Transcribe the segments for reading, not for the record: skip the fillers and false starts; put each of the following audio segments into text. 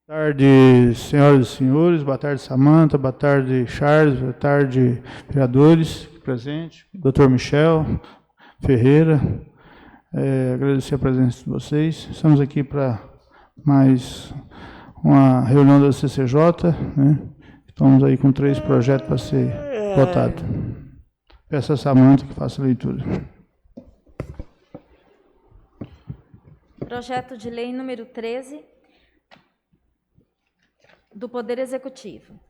Boa tarde, senhoras e senhores. Boa tarde, Samanta. Boa tarde, Charles. Boa tarde, vereadores presentes. Dr. Michel Ferreira. Agradecer a presença de vocês. Estamos aqui para mais uma reunião da CCJ, né? Estamos aí com 3 projetos para ser votados. Peço a Samanta que faça a leitura. Projeto de lei número 13 do Poder Executivo.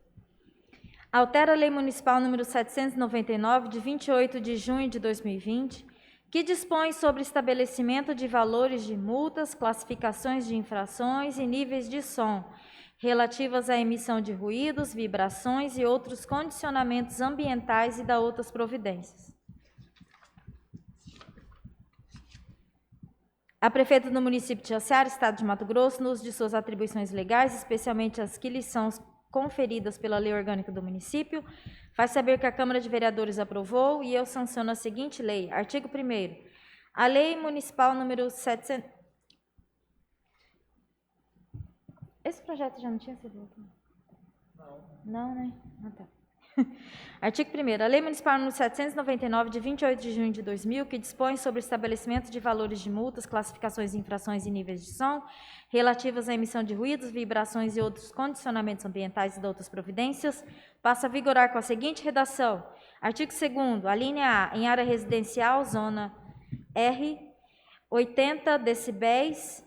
Altera a Lei Municipal número 799, de 28 de junho de 2020, que dispõe sobre estabelecimento de valores de multas, classificações de infrações e níveis de som, relativas à emissão de ruídos, vibrações e outros condicionamentos ambientais e da outras providências. A prefeita do município de Jaciara, Estado de Mato Grosso, no uso de suas atribuições legais, especialmente as que lhe são conferidas pela Lei Orgânica do município, faz saber que a Câmara de Vereadores aprovou e eu sanciono a seguinte lei. Artigo 1º. A Lei Municipal número 700... Esse projeto já não tinha sido votado? Não, né? Ah, tá. Artigo 1º. A Lei Municipal número 799, de 28 de junho de 2000, que dispõe sobre o estabelecimento de valores de multas, classificações de infrações e níveis de som, relativas à emissão de ruídos, vibrações e outros condicionamentos ambientais e de outras providências, passa a vigorar com a seguinte redação. Artigo 2º. A linha A, em área residencial, zona R, 80 decibéis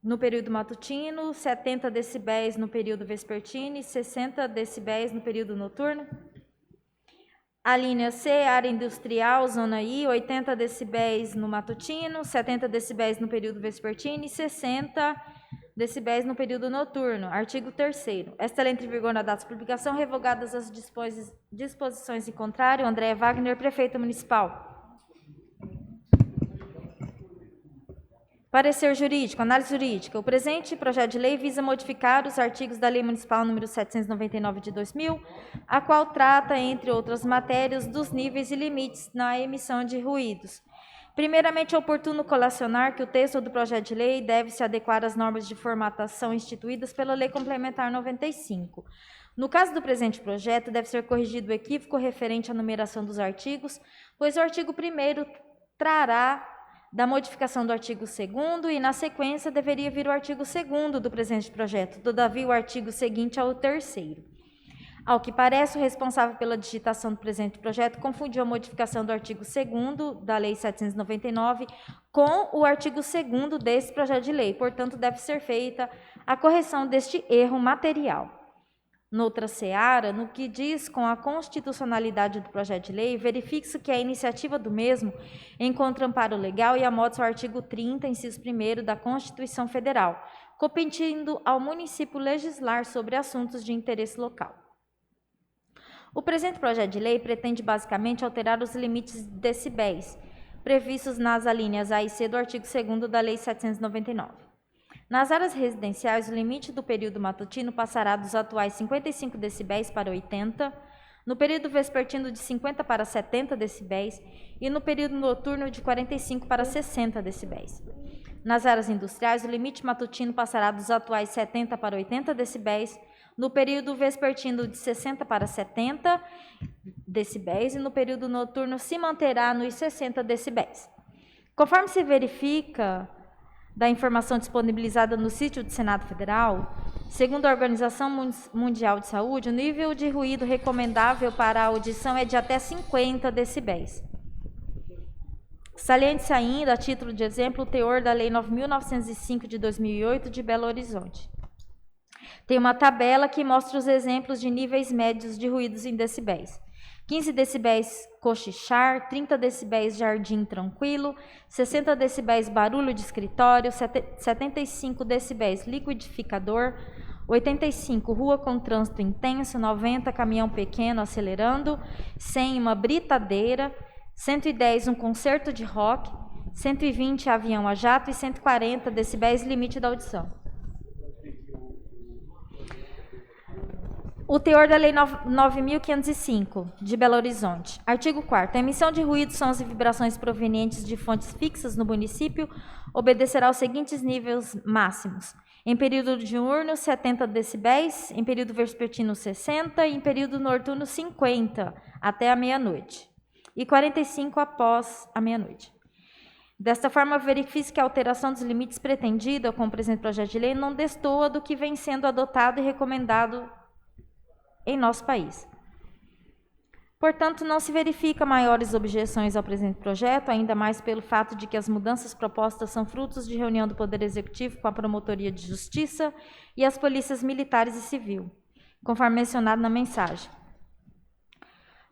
no período matutino, 70 decibéis no período vespertino e 60 decibéis no período noturno. A linha C, área industrial, zona I, 80 decibéis no matutino, 70 decibéis no período vespertino e 60 decibéis no período noturno. Artigo 3º. Esta lei entra em vigor na data de publicação, revogadas as disposições em contrário. André Wagner, prefeito municipal. Parecer jurídico, análise jurídica. O presente projeto de lei visa modificar os artigos da Lei Municipal número 799 de 2000, a qual trata, entre outras matérias, dos níveis e limites na emissão de ruídos. Primeiramente, é oportuno colacionar que o texto do projeto de lei deve se adequar às normas de formatação instituídas pela Lei Complementar 95. No caso do presente projeto, deve ser corrigido o equívoco referente à numeração dos artigos, pois o artigo 1º trará da modificação do artigo 2º e, na sequência, deveria vir o artigo 2º do presente projeto, todavia o artigo seguinte ao 3º. Ao que parece, o responsável pela digitação do presente projeto confundiu a modificação do artigo 2º da Lei 799 com o artigo 2º desse projeto de lei, portanto, deve ser feita a correção deste erro material. Noutra seara, no que diz com a constitucionalidade do projeto de lei, verifique-se que a iniciativa do mesmo encontra amparo legal e amoda-se ao artigo 30, inciso 1º da Constituição Federal, competindo ao município legislar sobre assuntos de interesse local. O presente projeto de lei pretende basicamente alterar os limites de decibéis, previstos nas alíneas A e C do artigo 2º da Lei 799. Nas áreas residenciais, o limite do período matutino passará dos atuais 55 decibéis para 80, no período vespertino de 50 para 70 decibéis e no período noturno de 45 para 60 decibéis. Nas áreas industriais, o limite matutino passará dos atuais 70 para 80 decibéis, no período vespertino de 60 para 70 decibéis e no período noturno se manterá nos 60 decibéis. Conforme se verifica da informação disponibilizada no sítio do Senado Federal, segundo a Organização Mundial de Saúde, o nível de ruído recomendável para a audição é de até 50 decibéis. Saliente-se ainda, a título de exemplo, o teor da Lei 9.905 de 2008 de Belo Horizonte. Tem uma tabela que mostra os exemplos de níveis médios de ruídos em decibéis. 15 decibéis cochichar, 30 decibéis jardim tranquilo, 60 decibéis barulho de escritório, 75 decibéis liquidificador, 85, rua com trânsito intenso. 90, caminhão pequeno acelerando. 100, uma britadeira. 110, um concerto de rock. 120, avião a jato. E 140 decibéis, limite da audição. O teor da Lei 9.505, de Belo Horizonte. Artigo 4º. A emissão de ruídos, sons e vibrações provenientes de fontes fixas no município obedecerá aos seguintes níveis máximos. Em período diurno, 70 decibéis, em período vespertino, 60, e em período noturno, 50, até a meia-noite, e 45 após a meia-noite. Desta forma, verifique que a alteração dos limites pretendida com o presente projeto de lei não destoa do que vem sendo adotado e recomendado em nosso país. Portanto, não se verifica maiores objeções ao presente projeto, ainda mais pelo fato de que as mudanças propostas são frutos de reunião do Poder Executivo com a Promotoria de Justiça e as polícias militares e civil, conforme mencionado na mensagem.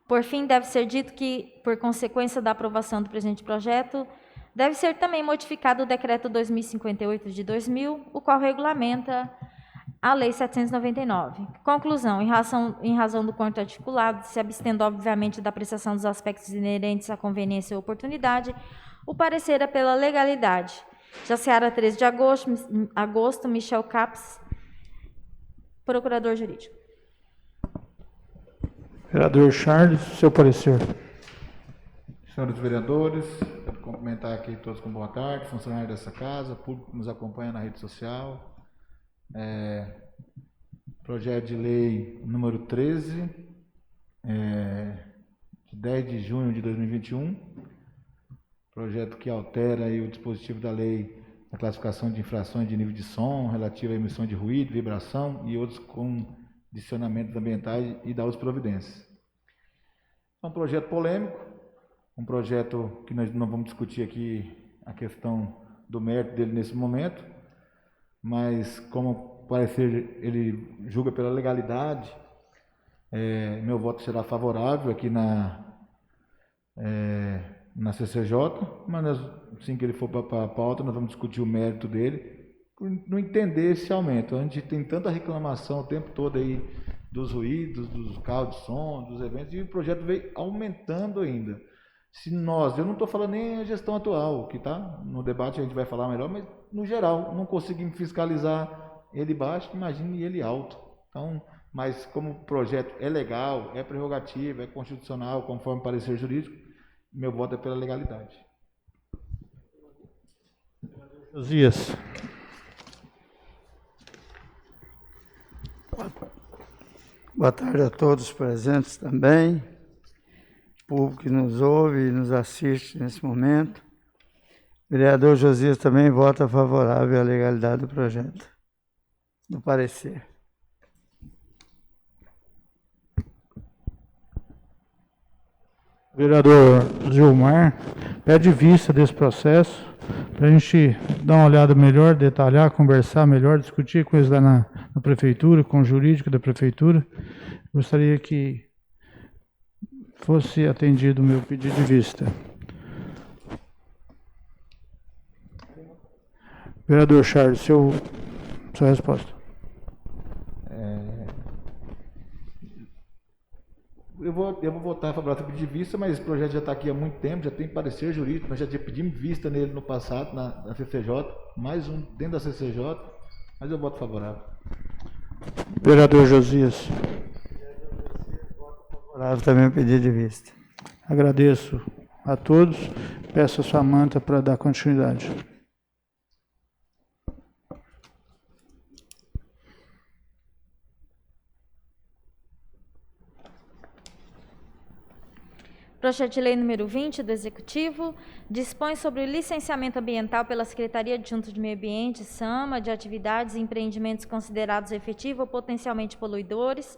Por fim, deve ser dito que, por consequência da aprovação do presente projeto, deve ser também modificado o Decreto 2058 de 2000, o qual regulamenta a Lei 799. Conclusão, em razão do quanto articulado, se abstendo obviamente da apreciação dos aspectos inerentes à conveniência e oportunidade, o parecer é pela legalidade. Jaciara, 13 de agosto, Michel Capes, Procurador Jurídico. Vereador Charles, seu parecer. Senhores vereadores, quero cumprimentar aqui todos com boa tarde, funcionários dessa casa, público que nos acompanha na rede social. Projeto de lei número 13, de 10 de junho de 2021, projeto que altera aí o dispositivo da lei da classificação de infrações de nível de som, relativa à emissão de ruído, vibração e outros condicionamentos ambientais e da outras providências. É um projeto polêmico, um projeto que nós não vamos discutir aqui a questão do mérito dele nesse momento, mas como parecer ele julga pela legalidade, meu voto será favorável aqui na CCJ, mas assim que ele for para a pauta, nós vamos discutir o mérito dele, por não entender esse aumento. A gente tem tanta reclamação o tempo todo aí dos ruídos, dos carros de som, dos eventos, e o projeto veio aumentando ainda. Se nós, eu não estou falando nem a gestão atual, que está no debate, a gente vai falar melhor, mas no geral, não conseguimos fiscalizar ele baixo, imagine ele alto. Então, mas como o projeto é legal, é prerrogativa, é constitucional, conforme parecer jurídico, meu voto é pela legalidade. Josias. Boa tarde a todos presentes também, público que nos ouve e nos assiste nesse momento. O vereador Josias também vota favorável à legalidade do projeto, do parecer. Vereador Gilmar pede vista desse processo para a gente dar uma olhada melhor, detalhar, conversar melhor, discutir coisas lá na prefeitura, com o jurídico da prefeitura. Gostaria que fosse atendido o meu pedido de vista. Vereador Charles, sua resposta. Eu vou votar favorável ao pedido de vista, mas esse projeto já está aqui há muito tempo, já tem parecer jurídico, nós já pedimos vista nele no passado, na CCJ, mais um dentro da CCJ, mas eu voto favorável. Vereador Josias. Favorável também ao pedido de vista. Agradeço a todos, peço a sua manta para dar continuidade. Projeto de lei número 20 do Executivo dispõe sobre o licenciamento ambiental pela Secretaria Adjunta de Meio Ambiente, SAMA, de atividades e empreendimentos considerados efetivos ou potencialmente poluidores,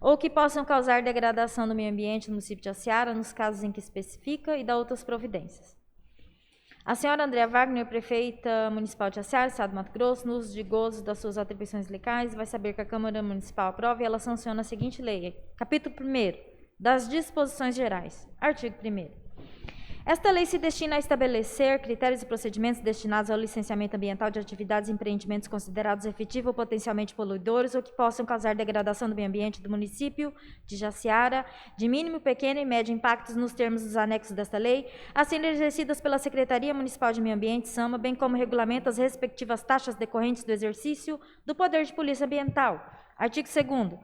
ou que possam causar degradação do meio ambiente no município de Jaciara, nos casos em que especifica, e da outras providências. A senhora Andréa Wagner, prefeita municipal de Jaciara, Estado do Mato Grosso, no uso de gozo das suas atribuições legais, vai saber que a Câmara Municipal aprova e ela sanciona a seguinte lei. Capítulo 1º. Das disposições gerais. Artigo 1º. Esta lei se destina a estabelecer critérios e procedimentos destinados ao licenciamento ambiental de atividades e empreendimentos considerados efetivos ou potencialmente poluidores ou que possam causar degradação do meio ambiente do município de Jaciara, de mínimo, pequeno e médio impactos nos termos dos anexos desta lei, a serem exercidas pela Secretaria Municipal de Meio Ambiente, SAMA, bem como regulamenta as respectivas taxas decorrentes do exercício do poder de polícia ambiental. Artigo 2º.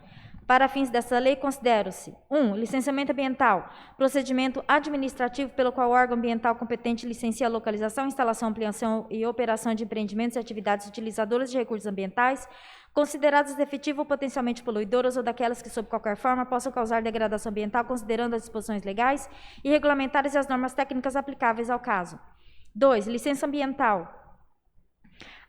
Para fins desta lei, considera-se: 1. Licenciamento ambiental, procedimento administrativo pelo qual o órgão ambiental competente licencia a localização, instalação, ampliação e operação de empreendimentos e atividades utilizadoras de recursos ambientais, consideradas efetivas ou potencialmente poluidoras ou daquelas que, sob qualquer forma, possam causar degradação ambiental, considerando as disposições legais e regulamentares e as normas técnicas aplicáveis ao caso. 2. Licença ambiental.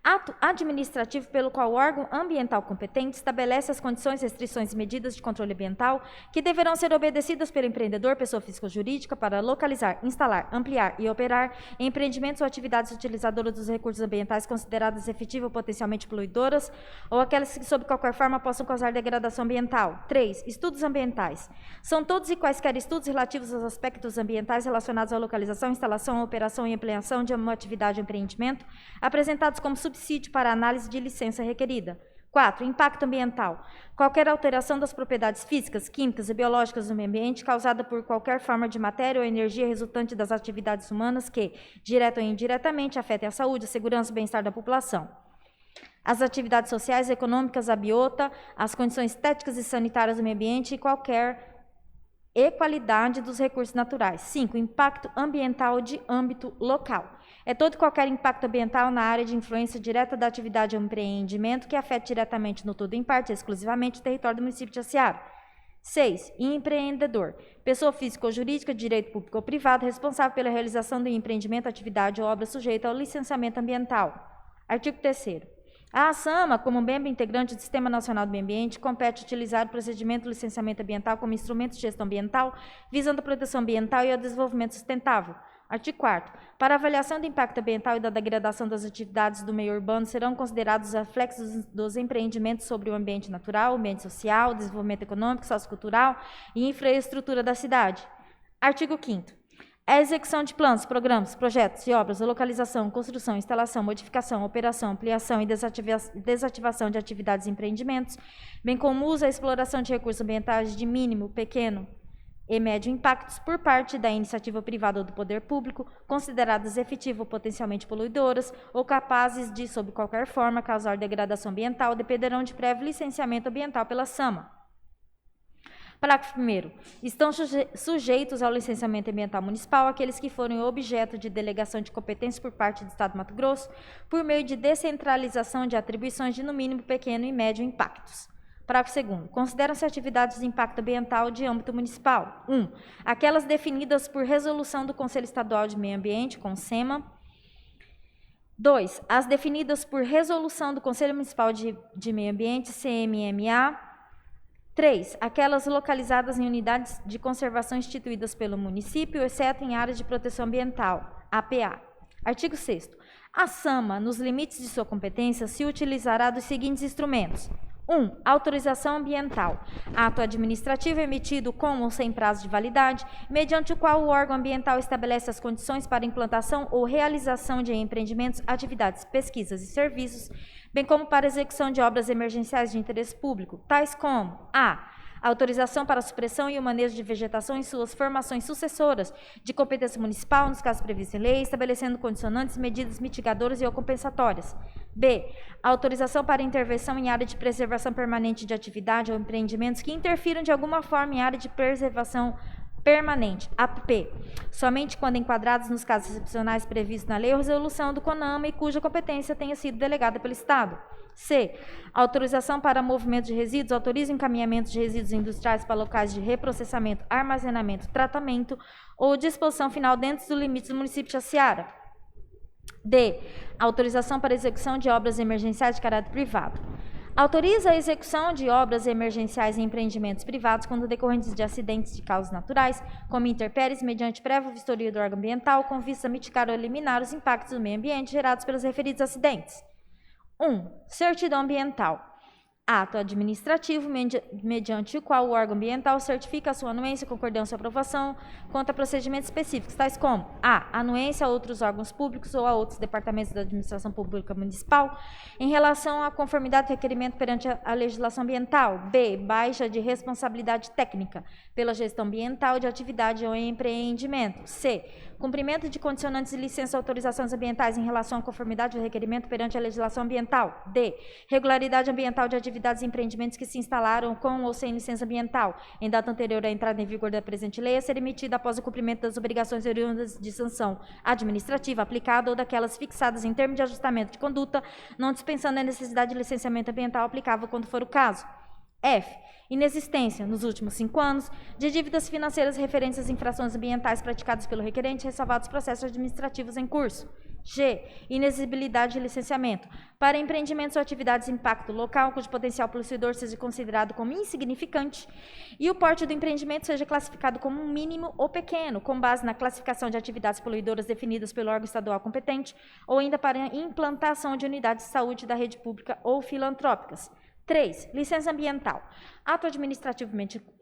Ato administrativo pelo qual o órgão ambiental competente estabelece as condições, restrições e medidas de controle ambiental que deverão ser obedecidas pelo empreendedor, pessoa física ou jurídica, para localizar, instalar, ampliar e operar empreendimentos ou atividades utilizadoras dos recursos ambientais consideradas efetivas ou potencialmente poluidoras ou aquelas que, sob qualquer forma, possam causar degradação ambiental. 3. Estudos ambientais. São todos e quaisquer estudos relativos aos aspectos ambientais relacionados à localização, instalação, operação e ampliação de uma atividade ou empreendimento, apresentados como subsídio para análise de licença requerida. 4. Impacto ambiental. Qualquer alteração das propriedades físicas, químicas e biológicas do meio ambiente causada por qualquer forma de matéria ou energia resultante das atividades humanas que, direta ou indiretamente, afetem a saúde, a segurança e o bem-estar da população. As atividades sociais, econômicas, a biota, as condições estéticas e sanitárias do meio ambiente e qualquer qualidade dos recursos naturais. 5. Impacto ambiental de âmbito local. É todo e qualquer impacto ambiental na área de influência direta da atividade ou empreendimento que afete diretamente, no todo ou em parte, exclusivamente o território do município de Jaciara. 6. Empreendedor. Pessoa física ou jurídica de direito público ou privado responsável pela realização do empreendimento, atividade ou obra sujeita ao licenciamento ambiental. Artigo 3º. A SAMA, como membro integrante do Sistema Nacional do Meio Ambiente, compete utilizar o procedimento de licenciamento ambiental como instrumento de gestão ambiental, visando a proteção ambiental e o desenvolvimento sustentável. Artigo 4º. Para avaliação do impacto ambiental e da degradação das atividades do meio urbano, serão considerados os reflexos dos empreendimentos sobre o ambiente natural, o ambiente social, o desenvolvimento econômico, sociocultural e infraestrutura da cidade. Artigo 5º. A execução de planos, programas, projetos e obras, a localização, construção, instalação, modificação, operação, ampliação e desativação de atividades e empreendimentos, bem como o uso e a exploração de recursos ambientais de mínimo, pequeno e médio impactos por parte da iniciativa privada ou do poder público, consideradas efetivas ou potencialmente poluidoras ou capazes de, sob qualquer forma, causar degradação ambiental, dependerão de prévio licenciamento ambiental pela SAMA. Parágrafo 1º. Estão sujeitos ao licenciamento ambiental municipal aqueles que forem objeto de delegação de competência por parte do Estado do Mato Grosso, por meio de descentralização de atribuições de, no mínimo, pequeno e médio impactos. Parágrafo 2º. Consideram-se atividades de impacto ambiental de âmbito municipal: 1. Aquelas definidas por resolução do Conselho Estadual de Meio Ambiente, CONSEMA. 2. As definidas por resolução do Conselho Municipal de Meio Ambiente, CMMA. 3. Aquelas localizadas em unidades de conservação instituídas pelo município, exceto em áreas de proteção ambiental, APA. Artigo 6º. A SAMA, nos limites de sua competência, se utilizará dos seguintes instrumentos: 1. Autorização ambiental. Ato administrativo emitido com ou sem prazo de validade, mediante o qual o órgão ambiental estabelece as condições para implantação ou realização de empreendimentos, atividades, pesquisas e serviços, bem como para execução de obras emergenciais de interesse público, tais como: a. Autorização para a supressão e o manejo de vegetação em suas formações sucessoras, de competência municipal, nos casos previstos em lei, estabelecendo condicionantes, medidas mitigadoras e ou compensatórias. B. Autorização para intervenção em área de preservação permanente de atividade ou empreendimentos que interfiram de alguma forma em área de preservação permanente, APP, somente quando enquadrados nos casos excepcionais previstos na lei ou resolução do CONAMA e cuja competência tenha sido delegada pelo Estado. C. Autorização para movimento de resíduos. Autoriza o encaminhamento de resíduos industriais para locais de reprocessamento, armazenamento, tratamento ou disposição final dentro dos limites do município de Jaciara. D. Autorização para execução de obras emergenciais de caráter privado. Autoriza a execução de obras emergenciais em empreendimentos privados quando decorrentes de acidentes de causas naturais, como intempéries, mediante prévia vistoria do órgão ambiental, com vista a mitigar ou eliminar os impactos do meio ambiente gerados pelos referidos acidentes. 1. Certidão ambiental. Ato administrativo, mediante o qual o órgão ambiental certifica a sua anuência, concordância ou aprovação quanto a procedimentos específicos, tais como a. Anuência a outros órgãos públicos ou a outros departamentos da administração pública municipal em relação à conformidade do requerimento perante a legislação ambiental. B. Baixa de responsabilidade técnica pela gestão ambiental de atividade ou empreendimento. C. Cumprimento de condicionantes de licença e autorizações ambientais em relação à conformidade do requerimento perante a legislação ambiental. D. Regularidade ambiental de atividades e empreendimentos que se instalaram com ou sem licença ambiental em data anterior à entrada em vigor da presente lei a ser emitida após o cumprimento das obrigações oriundas de sanção administrativa aplicada ou daquelas fixadas em termo de ajustamento de conduta, não dispensando a necessidade de licenciamento ambiental aplicável quando for o caso. F. Inexistência, nos últimos 5 anos, de dívidas financeiras referentes às infrações ambientais praticadas pelo requerente, ressalvados processos administrativos em curso. G. Inexigibilidade de licenciamento para empreendimentos ou atividades de impacto local, cujo potencial poluidor seja considerado como insignificante e o porte do empreendimento seja classificado como mínimo ou pequeno, com base na classificação de atividades poluidoras definidas pelo órgão estadual competente, ou ainda para implantação de unidades de saúde da rede pública ou filantrópicas. 3. Licença ambiental. Ato administrativo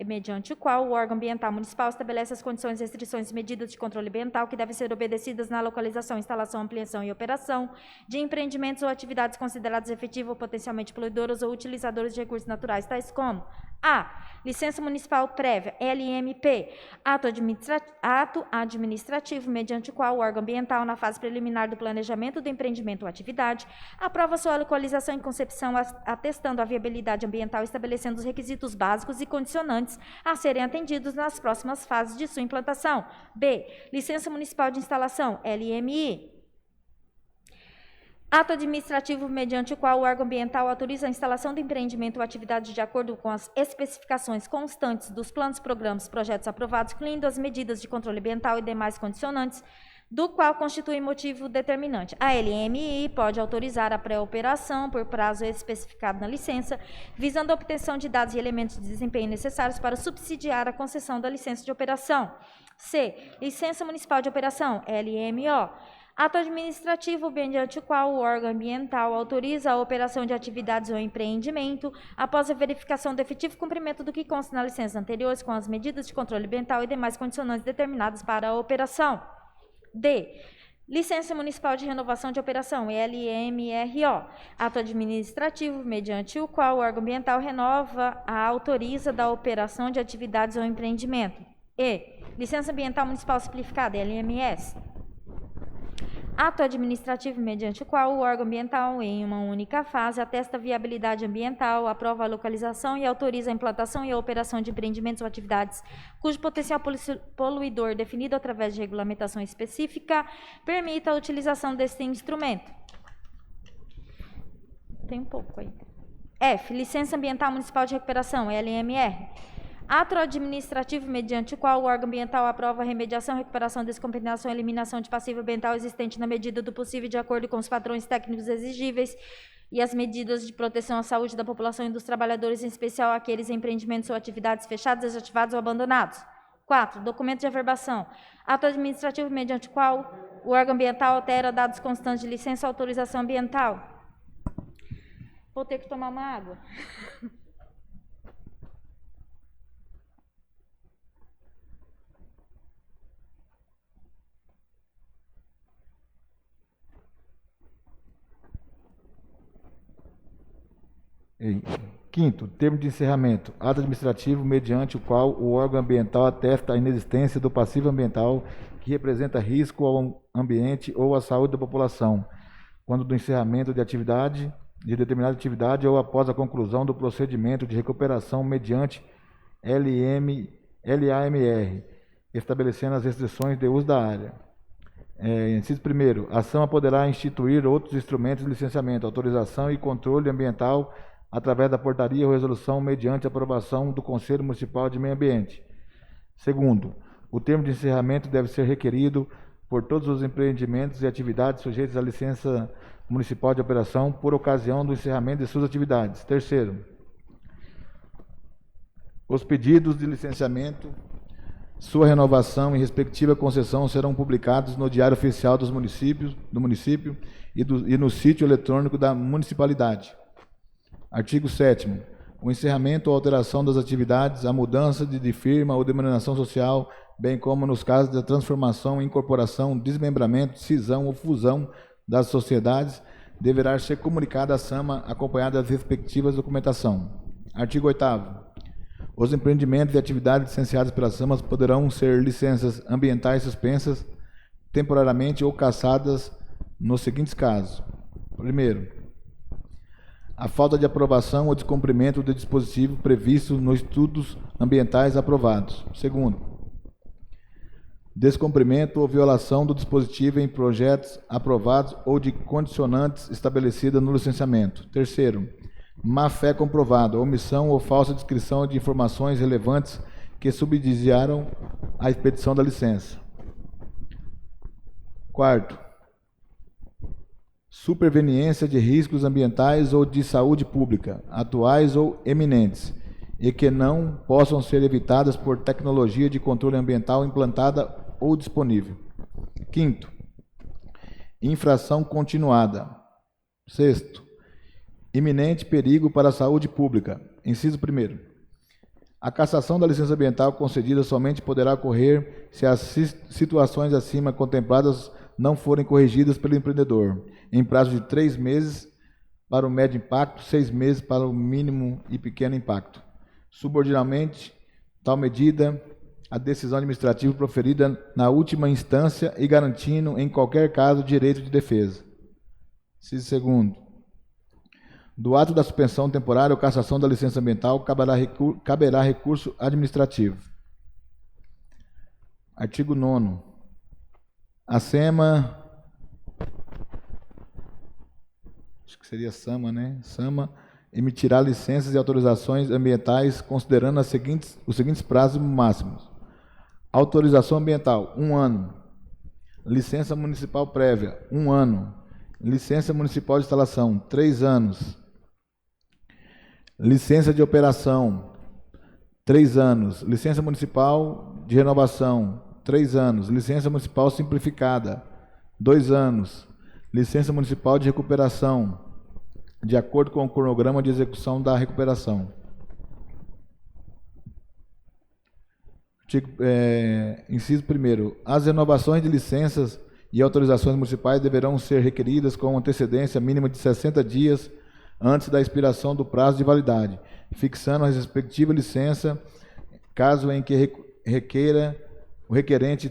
mediante o qual o órgão ambiental municipal estabelece as condições, restrições e medidas de controle ambiental que devem ser obedecidas na localização, instalação, ampliação e operação de empreendimentos ou atividades consideradas efetivas ou potencialmente poluidoras ou utilizadores de recursos naturais, tais como a. Licença municipal prévia, LMP, ato administrativo mediante o qual o órgão ambiental, na fase preliminar do planejamento do empreendimento ou atividade, aprova sua localização e concepção atestando a viabilidade ambiental, estabelecendo os requisitos básicos e condicionantes a serem atendidos nas próximas fases de sua implantação. B. Licença municipal de instalação, LMI. Ato administrativo mediante o qual o órgão ambiental autoriza a instalação do empreendimento ou atividade de acordo com as especificações constantes dos planos, programas, projetos aprovados, incluindo as medidas de controle ambiental e demais condicionantes, do qual constitui motivo determinante. A LMI pode autorizar a pré-operação por prazo especificado na licença, visando a obtenção de dados e elementos de desempenho necessários para subsidiar a concessão da licença de operação. C. Licença municipal de operação, LMO. Ato administrativo mediante o qual o órgão ambiental autoriza a operação de atividades ou empreendimento após a verificação do efetivo cumprimento do que consta na licença anteriores com as medidas de controle ambiental e demais condicionantes determinadas para a operação. D. Licença municipal de renovação de operação, LMRO. Ato administrativo mediante o qual o órgão ambiental renova a autoriza da operação de atividades ou empreendimento. E. Licença ambiental municipal simplificada, LMS. Ato administrativo mediante o qual o órgão ambiental, em uma única fase, atesta a viabilidade ambiental, aprova a localização e autoriza a implantação e a operação de empreendimentos ou atividades cujo potencial poluidor definido através de regulamentação específica permita a utilização deste instrumento. Tem um pouco aí. F. Licença ambiental municipal de recuperação, LMR. Ato administrativo mediante o qual o órgão ambiental aprova a remediação, recuperação, descontaminação e eliminação de passivo ambiental existente na medida do possível de acordo com os padrões técnicos exigíveis e as medidas de proteção à saúde da população e dos trabalhadores, em especial aqueles empreendimentos ou atividades fechados, desativados ou abandonados. 4. Documento de averbação. Ato administrativo mediante o qual o órgão ambiental altera dados constantes de licença ou autorização ambiental. Vou ter que tomar uma água. Quinto, termo de encerramento. Ato administrativo mediante o qual o órgão ambiental atesta a inexistência do passivo ambiental que representa risco ao ambiente ou à saúde da população, quando do encerramento de atividade, de determinada atividade ou após a conclusão do procedimento de recuperação mediante LAMR, estabelecendo as restrições de uso da área. Inciso 1º, a ação poderá instituir outros instrumentos de licenciamento, autorização e controle ambiental através da portaria ou resolução mediante aprovação do Conselho Municipal de Meio Ambiente. Segundo, o termo de encerramento deve ser requerido por todos os empreendimentos e atividades sujeitos à licença municipal de operação por ocasião do encerramento de suas atividades. Terceiro, os pedidos de licenciamento, sua renovação e respectiva concessão serão publicados no Diário Oficial do município e no sítio eletrônico da municipalidade. Artigo 7º. O encerramento ou alteração das atividades, a mudança de firma ou denominação social, bem como nos casos da transformação, incorporação, desmembramento, cisão ou fusão das sociedades, deverá ser comunicada à SAMA acompanhada das respectivas documentação. Artigo 8º. Os empreendimentos e atividades licenciadas pelas SAMAs poderão ser licenças ambientais suspensas temporariamente ou cassadas nos seguintes casos. Primeiro, a falta de aprovação ou descumprimento do dispositivo previsto nos estudos ambientais aprovados. Segundo, descumprimento ou violação do dispositivo em projetos aprovados ou de condicionantes estabelecidas no licenciamento. Terceiro, má-fé comprovada, omissão ou falsa descrição de informações relevantes que subsidiaram a expedição da licença. Quarto, superveniência de riscos ambientais ou de saúde pública, atuais ou eminentes, e que não possam ser evitadas por tecnologia de controle ambiental implantada ou disponível. Quinto, infração continuada. Sexto, iminente perigo para a saúde pública. Inciso 1º. A cassação da licença ambiental concedida somente poderá ocorrer se as situações acima contempladas não forem corrigidas pelo empreendedor, em prazo de 3 meses para o médio impacto, 6 meses para o mínimo e pequeno impacto. Subordinadamente, tal medida a decisão administrativa proferida na última instância e garantindo, em qualquer caso, direito de defesa. Inciso 2º. Do ato da suspensão temporária ou cassação da licença ambiental, caberá recurso administrativo. Artigo 9º. A SEMA, acho que seria SAMA, né? SAMA emitirá licenças e autorizações ambientais considerando os seguintes prazos máximos. Autorização ambiental, 1 ano. Licença municipal prévia, 1 ano. Licença municipal de instalação, 3 anos. Licença de operação, 3 anos. Licença municipal de renovação, 3 anos. Licença municipal simplificada, 2 anos. Licença municipal de recuperação, de acordo com o cronograma de execução da recuperação. Inciso 1º. As renovações de licenças e autorizações municipais deverão ser requeridas com antecedência mínima de 60 dias antes da expiração do prazo de validade, fixando a respectiva licença, caso em que o requerente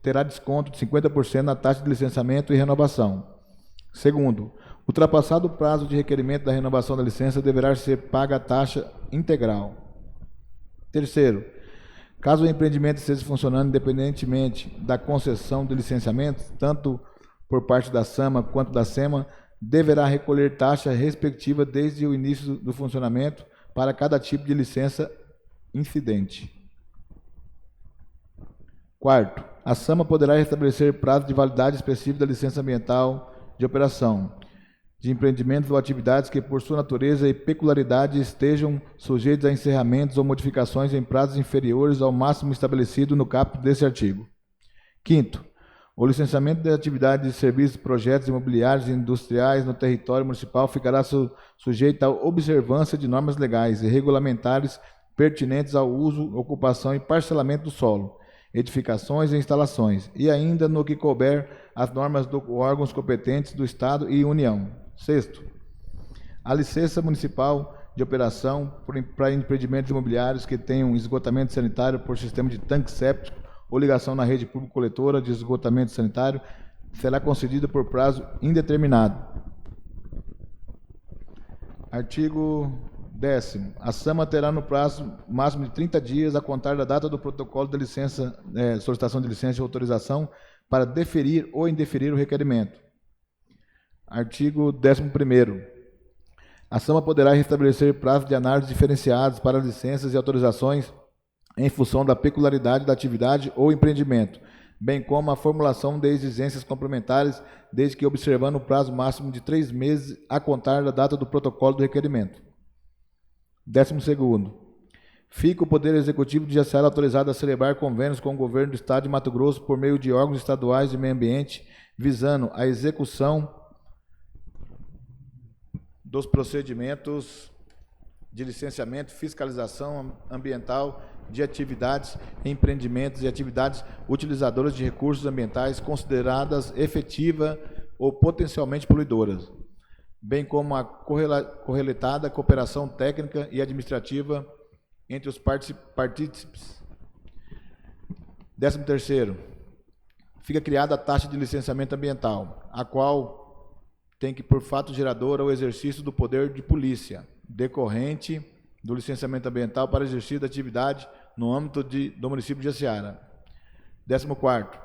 terá desconto de 50% na taxa de licenciamento e renovação. Segundo, ultrapassado o prazo de requerimento da renovação da licença, deverá ser paga a taxa integral. Terceiro, caso o empreendimento esteja funcionando independentemente da concessão de licenciamento, tanto por parte da SAMA quanto da SEMA, deverá recolher taxa respectiva desde o início do funcionamento para cada tipo de licença incidente. Quarto, a SAMA poderá estabelecer prazo de validade específico da licença ambiental de operação de empreendimentos ou atividades que, por sua natureza e peculiaridade, estejam sujeitos a encerramentos ou modificações em prazos inferiores ao máximo estabelecido no caput desse artigo. Quinto, o licenciamento de atividades de serviços, projetos imobiliários e industriais no território municipal ficará sujeito à observância de normas legais e regulamentares pertinentes ao uso, ocupação e parcelamento do solo, edificações e instalações, e ainda no que couber as normas dos órgãos competentes do Estado e União. Sexto, a licença municipal de operação para empreendimentos imobiliários que tenham esgotamento sanitário por sistema de tanque séptico ou ligação na rede pública coletora de esgotamento sanitário será concedida por prazo indeterminado. Artigo 10º. A SAMA terá no prazo máximo de 30 dias a contar da data do protocolo de licença, solicitação de licença e autorização para deferir ou indeferir o requerimento. Artigo 11º. A SAMA poderá restabelecer prazos de análise diferenciados para licenças e autorizações em função da peculiaridade da atividade ou empreendimento, bem como a formulação de exigências complementares, desde que observando o prazo máximo de 3 meses a contar da data do protocolo do requerimento. 12º. Fica o Poder Executivo Judiciário autorizado a celebrar convênios com o Governo do Estado de Mato Grosso por meio de órgãos estaduais de meio ambiente, visando a execução dos procedimentos de licenciamento, fiscalização ambiental de atividades, empreendimentos e atividades utilizadoras de recursos ambientais consideradas efetiva ou potencialmente poluidoras, bem como a correlatada cooperação técnica e administrativa entre os partícipes. 13º, fica criada a taxa de licenciamento ambiental, a qual tem que, por fato gerador, o exercício do poder de polícia, decorrente do licenciamento ambiental para exercício da atividade no âmbito do município de Jaciara. 14º,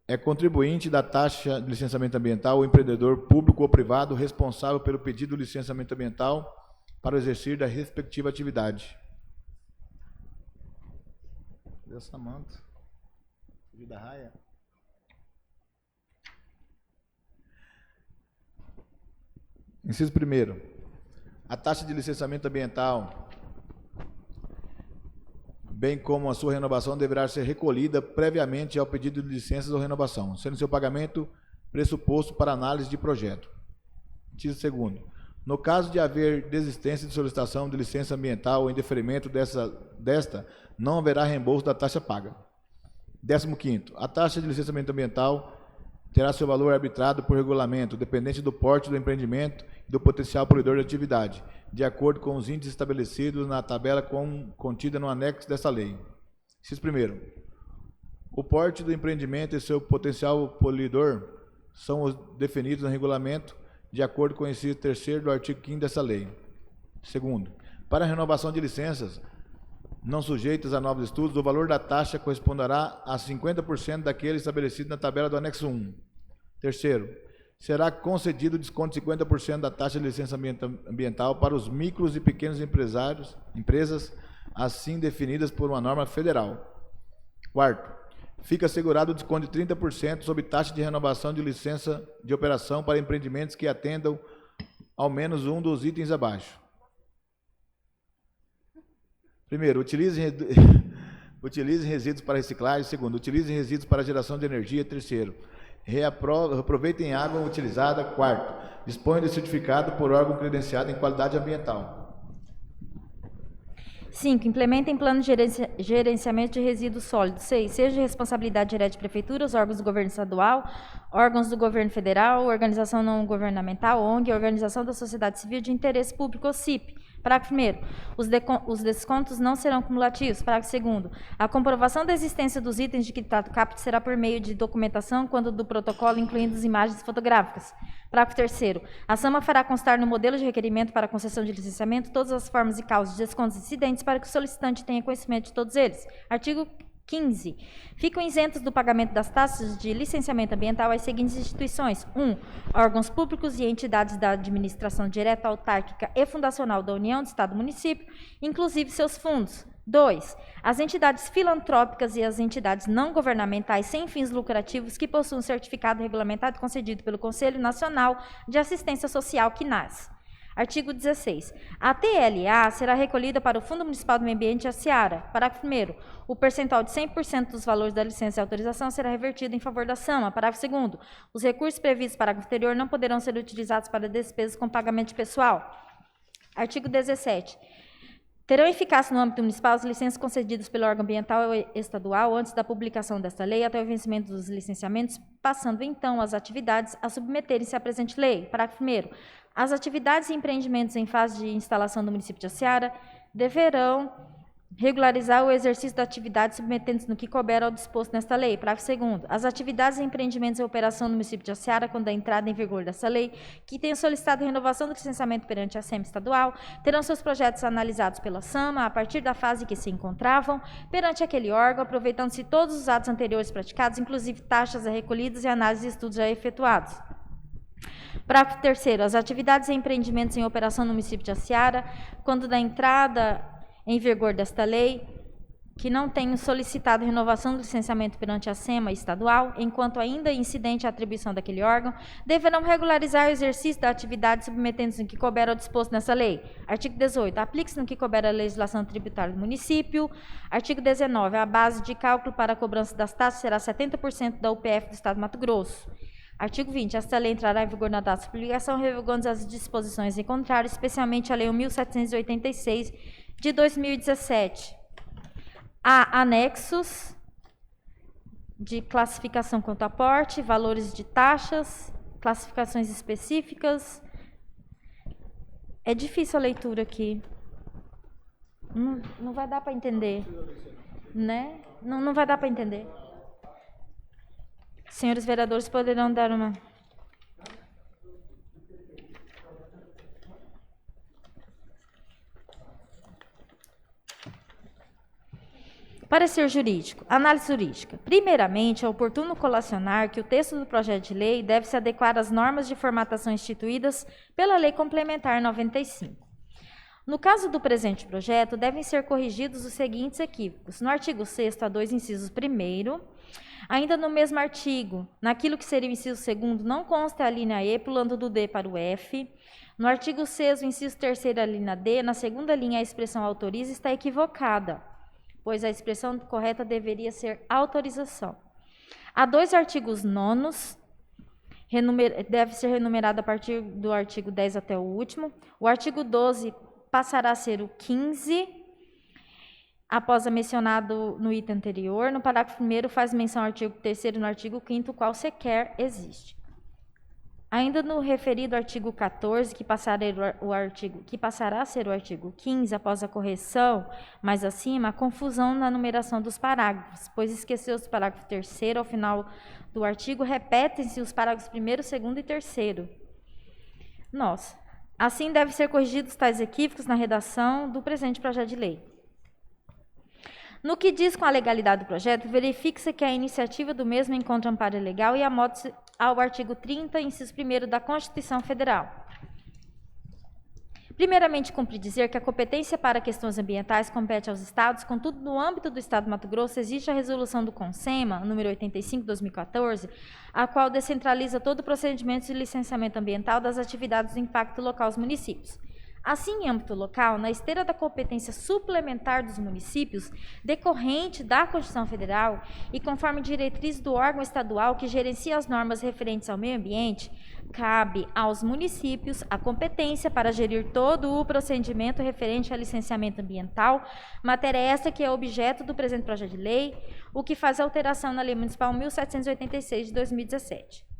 é contribuinte da taxa de licenciamento ambiental o empreendedor público ou privado responsável pelo pedido de licenciamento ambiental para o exercício da respectiva atividade. Samanta, fugir da raia. Inciso 1º. A taxa de licenciamento ambiental, bem como a sua renovação, deverá ser recolhida previamente ao pedido de licenças ou renovação, sendo seu pagamento pressuposto para análise de projeto. Inciso 2º. No caso de haver desistência de solicitação de licença ambiental ou indeferimento desta, não haverá reembolso da taxa paga. 15º. A taxa de licenciamento ambiental terá seu valor arbitrado por regulamento, dependente do porte do empreendimento e do potencial poluidor de atividade, de acordo com os índices estabelecidos na tabela contida no anexo desta lei. Inciso 1º. O porte do empreendimento e seu potencial poluidor são os definidos no regulamento, de acordo com o inciso 3º do artigo 5º dessa lei. 2º. Para a renovação de licenças não sujeitas a novos estudos, o valor da taxa corresponderá a 50% daquele estabelecido na tabela do anexo 1. 3º. Será concedido desconto de 50% da taxa de licenciamento ambiental para os micros e pequenos empresas, assim definidas por uma norma federal. 4º. Fica assegurado o desconto de 30% sobre taxa de renovação de licença de operação para empreendimentos que atendam ao menos um dos itens abaixo. 1º, utilize resíduos para reciclagem. 2º, utilize resíduos para geração de energia. 3º, reaproveitem água utilizada. 4º, disponha de certificado por órgão credenciado em qualidade ambiental. 5. Implementem plano de gerenciamento de resíduos sólidos. 6. Seja de responsabilidade direta de prefeituras, órgãos do governo estadual, órgãos do governo federal, organização não governamental, ONG, organização da sociedade civil de interesse público, ou CIP. Parágrafo 1º. Os descontos não serão cumulativos. Parágrafo 2º. A comprovação da existência dos itens de que trata o caput será por meio de documentação, quando do protocolo, incluindo as imagens fotográficas. Parágrafo 3º. A SAMA fará constar no modelo de requerimento para concessão de licenciamento todas as formas e causas de descontos incidentes para que o solicitante tenha conhecimento de todos eles. Artigo 15. Ficam isentos do pagamento das taxas de licenciamento ambiental as seguintes instituições: 1. Órgãos públicos e entidades da administração direta, autárquica e fundacional da União, do Estado e município, inclusive seus fundos. 2. As entidades filantrópicas e as entidades não governamentais sem fins lucrativos que possuam certificado regulamentado concedido pelo Conselho Nacional de Assistência Social, CNAS. Artigo 16. A TLA será recolhida para o Fundo Municipal do Meio Ambiente, a Seara. Parágrafo 1º. O percentual de 100% dos valores da licença e autorização será revertido em favor da SAMA. Parágrafo 2º. Os recursos previstos no parágrafo anterior não poderão ser utilizados para despesas com pagamento de pessoal. Artigo 17. Terão eficácia no âmbito municipal as licenças concedidas pelo órgão ambiental estadual antes da publicação desta lei até o vencimento dos licenciamentos, passando então as atividades a submeterem-se à presente lei. Parágrafo 1º. As atividades e empreendimentos em fase de instalação do município de Jaciara deverão regularizar o exercício da atividade submetendo-se no que couber ao disposto nesta lei. Parágrafo 2º. As atividades e empreendimentos em operação no município de Jaciara, quando da entrada em vigor dessa lei, que tenham solicitado renovação do licenciamento perante a SEMA estadual, terão seus projetos analisados pela SAMA a partir da fase em que se encontravam perante aquele órgão, aproveitando-se todos os atos anteriores praticados, inclusive taxas recolhidas e análises e estudos já efetuados. Parágrafo 3º. As atividades e empreendimentos em operação no município de Jaciara, quando da entrada em vigor desta lei, que não tenham solicitado renovação do licenciamento perante a SEMA estadual, enquanto ainda incidente a atribuição daquele órgão, deverão regularizar o exercício da atividade submetendo-se no que couber ao disposto nessa lei. Artigo 18. Aplique-se no que couber a legislação tributária do município. Artigo 19. A base de cálculo para a cobrança das taxas será 70% da UPF do Estado de Mato Grosso. Artigo 20. Esta lei entrará em vigor na data de publicação, revogando as disposições em contrário, especialmente a Lei 1.786 de 2017. Há anexos de classificação quanto a porte, valores de taxas, classificações específicas. É difícil a leitura aqui. Não vai dar para entender, né? Não vai dar para entender. Senhores vereadores poderão dar uma... Parecer jurídico. Análise jurídica. Primeiramente, é oportuno colacionar que o texto do projeto de lei deve se adequar às normas de formatação instituídas pela Lei Complementar 95. No caso do presente projeto, devem ser corrigidos os seguintes equívocos. No artigo 6º, a 2, incisos 1º, ainda no mesmo artigo, naquilo que seria o inciso 2º, não consta a linha E, pulando do D para o F. No artigo 6º, o inciso 3º, a linha D, na segunda linha, a expressão autoriza está equivocada, pois a expressão correta deveria ser autorização. Há 2 artigos 9º, deve ser renumerado a partir do artigo 10 até o último. O artigo 12 passará a ser o 15, após a mencionado no item anterior. No parágrafo 1º faz menção ao artigo 3º no artigo 5º, o qual sequer existe. Ainda no referido artigo 14, que passará a ser o artigo 15, após a correção, mais acima, a confusão na numeração dos parágrafos, pois esqueceu-se o parágrafo 3º, ao final do artigo, repetem-se os parágrafos 1º, 2º e 3º. Nossa. Assim, devem ser corrigidos tais equívocos na redação do presente projeto de lei. No que diz com a legalidade do projeto, verifique-se que a iniciativa do mesmo encontra amparo legal e amota-se ao artigo 30, inciso 1º da Constituição Federal. Primeiramente, cumpre dizer que a competência para questões ambientais compete aos Estados, contudo, no âmbito do Estado de Mato Grosso, existe a resolução do CONSEMA, número 85/2014, a qual descentraliza todo o procedimento de licenciamento ambiental das atividades de impacto local aos municípios. Assim, em âmbito local, na esteira da competência suplementar dos municípios, decorrente da Constituição Federal e conforme diretriz do órgão estadual que gerencia as normas referentes ao meio ambiente, cabe aos municípios a competência para gerir todo o procedimento referente ao licenciamento ambiental, matéria esta que é objeto do presente projeto de lei, o que faz alteração na Lei Municipal 1786 de 2017.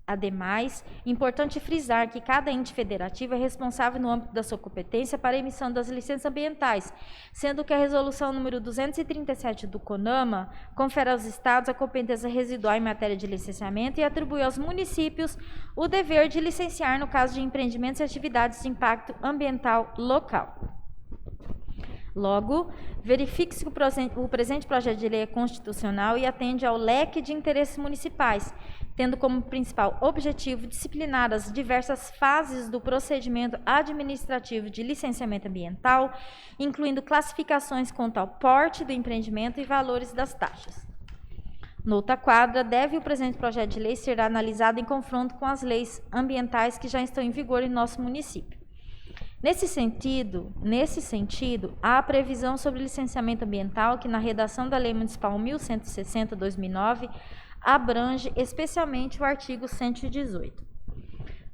Ademais, importante frisar que cada ente federativo é responsável no âmbito da sua competência para a emissão das licenças ambientais, sendo que a resolução número 237 do CONAMA confere aos estados a competência residual em matéria de licenciamento e atribui aos municípios o dever de licenciar no caso de empreendimentos e atividades de impacto ambiental local. Logo, verifique-se que o presente projeto de lei é constitucional e atende ao leque de interesses municipais, tendo como principal objetivo disciplinar as diversas fases do procedimento administrativo de licenciamento ambiental, incluindo classificações quanto ao porte do empreendimento e valores das taxas. Noutra quadra, deve o presente projeto de lei ser analisado em confronto com as leis ambientais que já estão em vigor em nosso município. Nesse sentido, há a previsão sobre licenciamento ambiental que, na redação da Lei Municipal 1160/2009, abrange especialmente o artigo 118.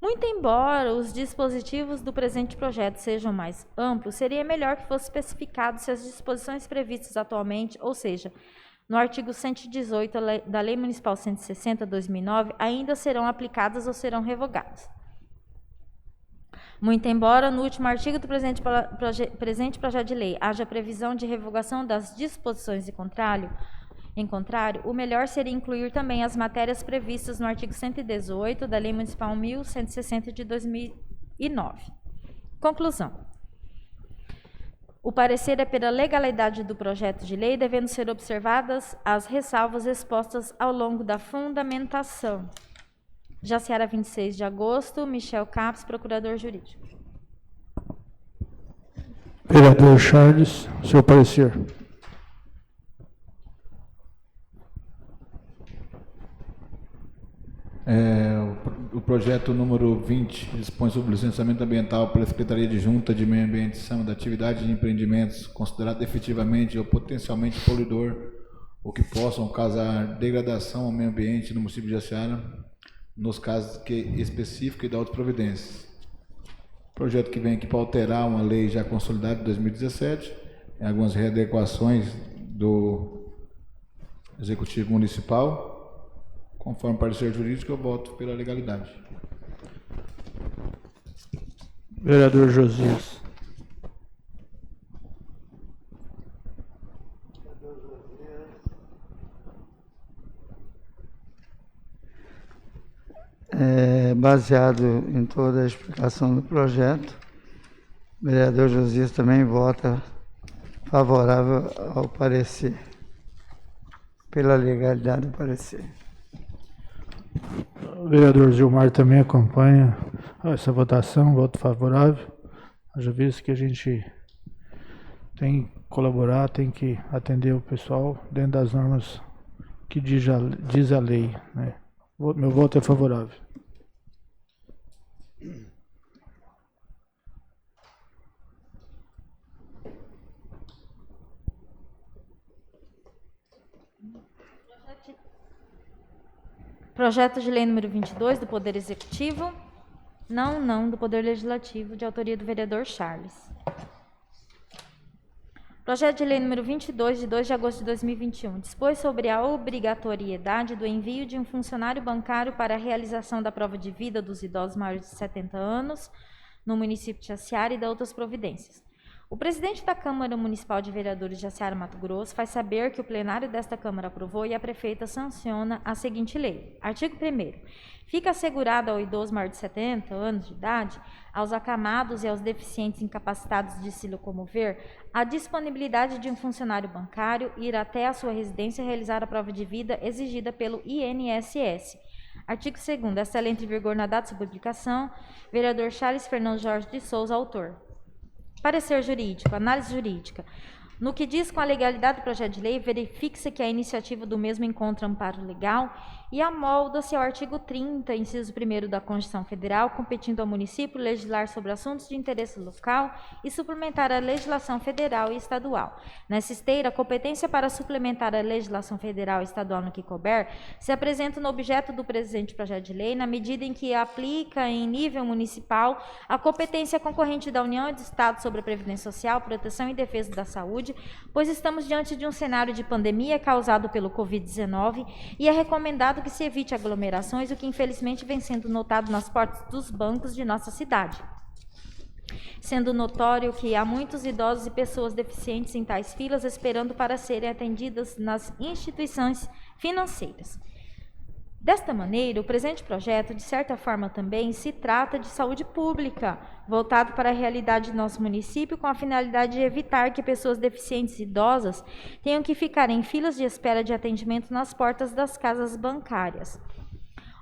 Muito embora os dispositivos do presente projeto sejam mais amplos, seria melhor que fosse especificado se as disposições previstas atualmente, ou seja, no artigo 118 da Lei Municipal 160/2009, ainda serão aplicadas ou serão revogadas. Muito embora, no último artigo do presente projeto de lei, haja previsão de revogação das disposições em contrário, o melhor seria incluir também as matérias previstas no artigo 118 da Lei Municipal 1160 de 2009. Conclusão. O parecer é pela legalidade do projeto de lei, devendo ser observadas as ressalvas expostas ao longo da fundamentação. Jaciara, 26 de agosto, Michel Capes, procurador jurídico. Vereador Charles, seu parecer. O projeto número 20 dispõe sobre o licenciamento ambiental pela Secretaria Adjunta de Meio Ambiente da atividade de empreendimentos considerado efetivamente ou potencialmente poluidor ou que possam causar degradação ao meio ambiente no município de Jaciara, nos casos específicos e da outras providências. Projeto que vem aqui para alterar uma lei já consolidada de 2017, em algumas readequações do Executivo Municipal. Conforme parecer jurídico, eu voto pela legalidade. Vereador Josias. Baseado em toda a explicação do projeto, o vereador Josias também vota favorável ao parecer, pela legalidade do parecer. O vereador Gilmar também acompanha essa votação, voto favorável. Já visto que a gente tem que colaborar, tem que atender o pessoal dentro das normas que diz a lei, né? Meu voto é favorável. Projeto de lei número 22, do Poder Executivo. Não, do Poder Legislativo, de autoria do vereador Charles. Projeto de lei número 22, de 2 de agosto de 2021, dispôs sobre a obrigatoriedade do envio de um funcionário bancário para a realização da prova de vida dos idosos maiores de 70 anos no município de Jaciara e da outras providências. O presidente da Câmara Municipal de Vereadores de Jaciara, Mato Grosso, faz saber que o plenário desta Câmara aprovou e a prefeita sanciona a seguinte lei. Artigo 1º. Fica assegurado ao idoso maior de 70 anos de idade, aos acamados e aos deficientes incapacitados de se locomover, a disponibilidade de um funcionário bancário ir até a sua residência e realizar a prova de vida exigida pelo INSS. Artigo 2º. Esta lei entra em vigor na data de sua publicação. Vereador Charles Fernando Jorge de Souza, autor. Parecer jurídico, análise jurídica. No que diz com a legalidade do projeto de lei, verifique-se que a iniciativa do mesmo encontra amparo legal e amolda-se ao artigo 30, inciso 1º da Constituição Federal, competindo ao município legislar sobre assuntos de interesse local e suplementar a legislação federal e estadual. Nessa esteira, a competência para suplementar a legislação federal e estadual no que couber se apresenta no objeto do presente projeto de lei, na medida em que aplica em nível municipal a competência concorrente da União e do Estado sobre a Previdência Social, proteção e defesa da saúde, pois estamos diante de um cenário de pandemia causado pelo Covid-19 e é recomendado que se evite aglomerações, o que infelizmente vem sendo notado nas portas dos bancos de nossa cidade. Sendo notório que há muitos idosos e pessoas deficientes em tais filas esperando para serem atendidas nas instituições financeiras. Desta maneira, o presente projeto, de certa forma também, se trata de saúde pública, voltado para a realidade do nosso município, com a finalidade de evitar que pessoas deficientes e idosas tenham que ficar em filas de espera de atendimento nas portas das casas bancárias.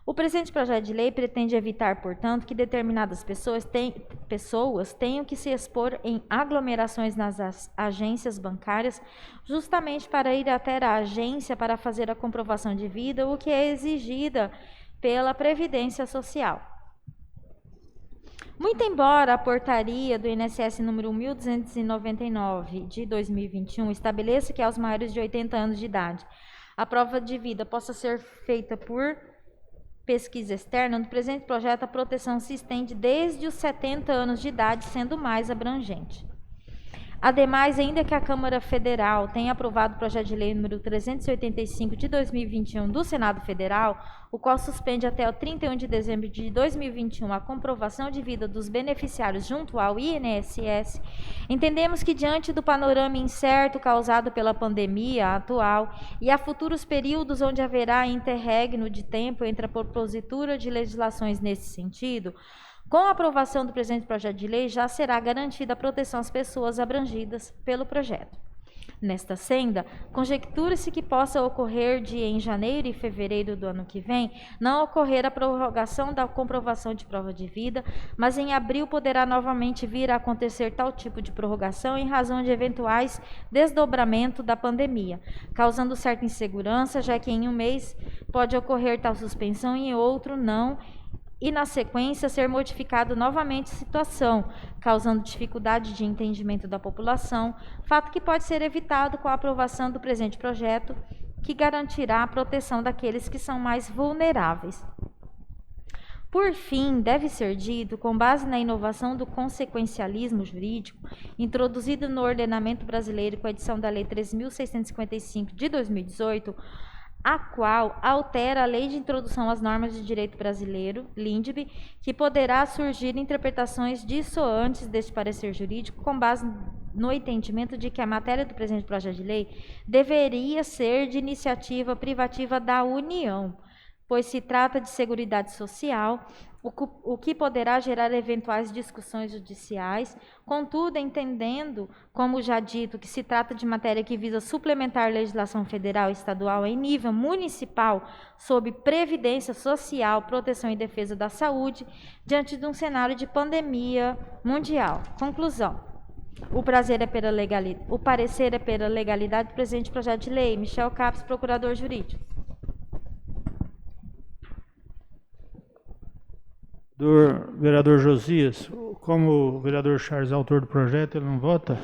O presente projeto de lei pretende evitar, portanto, que determinadas pessoas tenham que se expor em aglomerações nas agências bancárias, justamente para ir até a agência para fazer a comprovação de vida, o que é exigida pela Previdência Social. Muito embora a portaria do INSS número 1299 de 2021 estabeleça que aos maiores de 80 anos de idade a prova de vida possa ser feita por pesquisa externa, no presente projeto a proteção se estende desde os 70 anos de idade, sendo mais abrangente. Ademais, ainda que a Câmara Federal tenha aprovado o projeto de lei número 385 de 2021 do Senado Federal, o qual suspende até o 31 de dezembro de 2021 a comprovação de vida dos beneficiários junto ao INSS, entendemos que diante do panorama incerto causado pela pandemia atual e a futuros períodos onde haverá interregno de tempo entre a propositura de legislações nesse sentido, com a aprovação do presente projeto de lei, já será garantida a proteção às pessoas abrangidas pelo projeto. Nesta senda, conjectura-se que possa ocorrer de, em janeiro e fevereiro do ano que vem, não ocorrer a prorrogação da comprovação de prova de vida, mas em abril poderá novamente vir a acontecer tal tipo de prorrogação em razão de eventuais desdobramento da pandemia, causando certa insegurança, já que em um mês pode ocorrer tal suspensão e em outro não, e, na sequência, ser modificado novamente a situação, causando dificuldade de entendimento da população, fato que pode ser evitado com a aprovação do presente projeto, que garantirá a proteção daqueles que são mais vulneráveis. Por fim, deve ser dito, com base na inovação do consequencialismo jurídico, introduzido no ordenamento brasileiro com a edição da Lei 13.655 de 2018, a qual altera a Lei de Introdução às Normas de Direito Brasileiro, LINDB, que poderá surgir interpretações dissoantes deste parecer jurídico com base no entendimento de que a matéria do presente projeto de lei deveria ser de iniciativa privativa da União, pois se trata de seguridade social, o que poderá gerar eventuais discussões judiciais. Contudo, entendendo, como já dito, que se trata de matéria que visa suplementar legislação federal e estadual em nível municipal sob previdência social, proteção e defesa da saúde, diante de um cenário de pandemia mundial. Conclusão. O parecer é pela legalidade do presente projeto de lei. Michel Capes, procurador jurídico. Vereador Josias, como o vereador Charles é autor do projeto, ele não vota,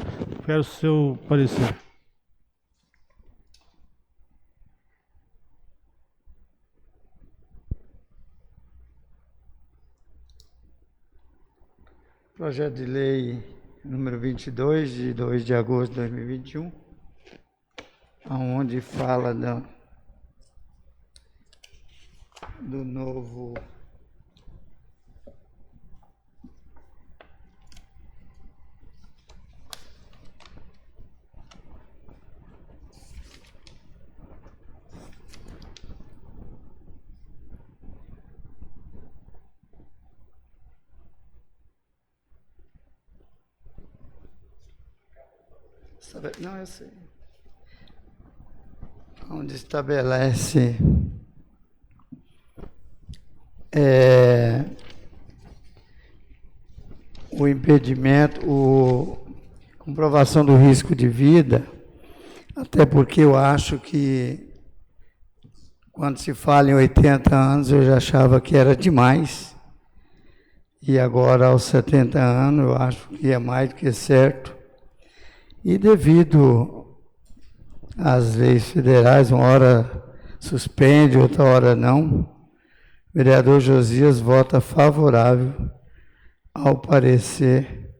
quero o seu parecer. Projeto de lei número 22, de 2 de agosto de 2021, onde fala do novo não, eu sei. Onde estabelece o impedimento, a comprovação do risco de vida, até porque eu acho que quando se fala em 80 anos eu já achava que era demais, e agora aos 70 anos eu acho que é mais do que certo. E devido às leis federais, uma hora suspende, outra hora não, o vereador Josias vota favorável ao parecer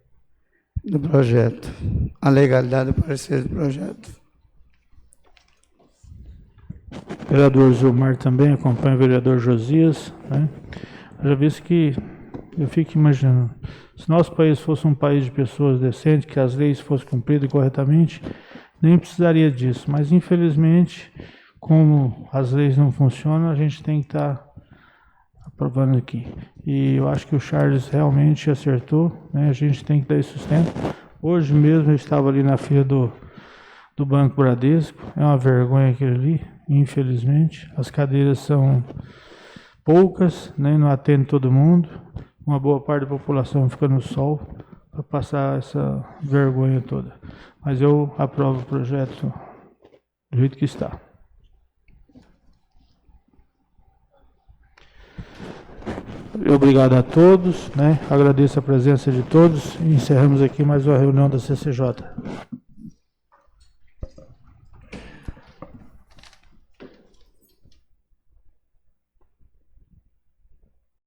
do projeto, a legalidade do parecer do projeto. O vereador Gilmar também acompanha o vereador Josias, né? Eu já vi que eu fico imaginando, se nosso país fosse um país de pessoas decentes, que as leis fossem cumpridas corretamente, nem precisaria disso. Mas, infelizmente, como as leis não funcionam, a gente tem que estar aprovando aqui. E eu acho que o Charles realmente acertou, né? A gente tem que dar esse sustento. Hoje mesmo eu estava ali na fila do Banco Bradesco, é uma vergonha aquilo ali, infelizmente. As cadeiras são poucas, né? Não atende todo mundo. Uma boa parte da população fica no sol para passar essa vergonha toda. Mas eu aprovo o projeto do jeito que está. Obrigado a todos, né? Agradeço a presença de todos e encerramos aqui mais uma reunião da CCJ.